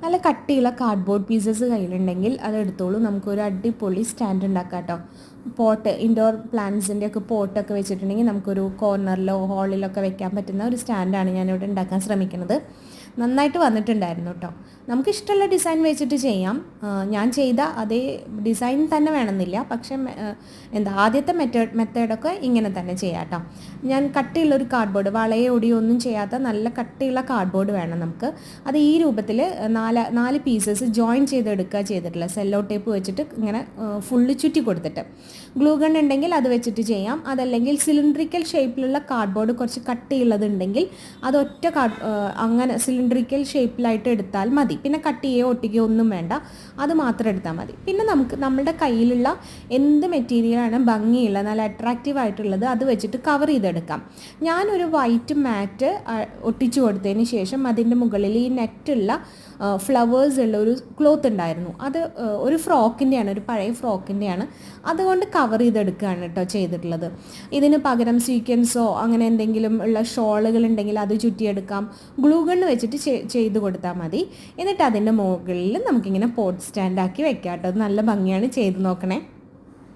നല്ല കട്ടിയുള്ള cardboard pieces കയ്യിലുണ്ടെങ്കിൽ അതെടുത്തോളൂ. നമുക്കൊരു അടിപൊളി സ്റ്റാൻഡ് ഉണ്ടാക്കാം കേട്ടോ. പോട്ട്, ഇൻഡോർ പ്ലാന്റ്സിൻ്റെ ഒക്കെ പോട്ടൊക്കെ വെച്ചിട്ടുണ്ടെങ്കിൽ നമുക്കൊരു കോർണറിലോ ഹാളിലൊക്കെ വെക്കാൻ പറ്റുന്ന ഒരു സ്റ്റാൻഡാണ് ഞാനിവിടെ ഉണ്ടാക്കാൻ ശ്രമിക്കുന്നത്. നന്നായിട്ട് വന്നിട്ടുണ്ടായിരുന്നു കേട്ടോ. നമുക്കിഷ്ടമുള്ള ഡിസൈൻ വെച്ചിട്ട് ചെയ്യാം. ഞാൻ ചെയ്ത അതേ ഡിസൈൻ തന്നെ വേണമെന്നില്ല, പക്ഷേ ആദ്യത്തെ മെത്തേഡൊക്കെ ഇങ്ങനെ തന്നെ ചെയ്യാം കേട്ടോ. ഞാൻ കട്ടിയുള്ളൊരു കാർഡ്ബോർഡ്, വളയോ ഒടിയോ ഒന്നും ചെയ്യാത്ത നല്ല കട്ടിയുള്ള കാർഡ്ബോർഡ് വേണം നമുക്ക്. അത് ഈ രൂപത്തിൽ നാല് പീസസ് ജോയിൻ ചെയ്തെടുക്കുക ചെയ്തിട്ടില്ല. സെല്ലോ ടേപ്പ് വെച്ചിട്ട് ഇങ്ങനെ ഫുള്ള് ചുറ്റി കൊടുത്തിട്ട്, ഗ്ലൂ ഗൺ ഉണ്ടെങ്കിൽ അത് വെച്ചിട്ട് ചെയ്യാം. അതല്ലെങ്കിൽ സിലിണ്ടറിക്കൽ ഷേപ്പിലുള്ള കാർഡ്ബോർഡ് കുറച്ച് കട്ടിയുള്ളതുണ്ടെങ്കിൽ അത് അങ്ങനെ സിലിണ്ടറിക്കൽ ഷേപ്പിലായിട്ട് എടുത്താൽ മതി. പിന്നെ കട്ട് ചെയ്യുകയോ ഒട്ടിക്കുകയോ ഒന്നും വേണ്ട, അത് മാത്രം എടുത്താൽ മതി. പിന്നെ നമ്മുടെ കയ്യിലുള്ള എന്ത് മെറ്റീരിയലാണ് ഭംഗിയുള്ള നല്ല അട്രാക്റ്റീവ് ആയിട്ടുള്ളത് അത് വെച്ചിട്ട് കവർ ചെയ്തെടുക്കാം. ഞാനൊരു വൈറ്റ് മാറ്റ് ഒട്ടിച്ചു കൊടുത്തതിന് ശേഷം അതിൻ്റെ മുകളിൽ ഈ നെറ്റുള്ള ഫ്ലവേഴ്സ് ഉള്ള ഒരു ക്ലോത്ത് ഉണ്ടായിരുന്നു. അത് ഒരു ഫ്രോക്കിൻ്റെയാണ്, ഒരു പഴയ ഫ്രോക്കിൻ്റെയാണ്. അതുകൊണ്ട് കവർ ചെയ്തെടുക്കുകയാണ് കേട്ടോ ചെയ്തിട്ടുള്ളത്. ഇതിന് പകരം സീക്വൻസോ അങ്ങനെ എന്തെങ്കിലും ഉള്ള ഷോളുകൾ ഉണ്ടെങ്കിൽ അത് ചുറ്റിയെടുക്കാം. ഗ്ലൂ ഗൺ വെച്ചിട്ട് ചെയ്ത് കൊടുത്താൽ മതി. എന്നിട്ട് അതിൻ്റെ മുകളിൽ നമുക്കിങ്ങനെ പോട്ട് സ്റ്റാൻഡാക്കി വെക്കാം കേട്ടോ. അത് നല്ല ഭംഗിയാണ്, ചെയ്ത് നോക്കണേ.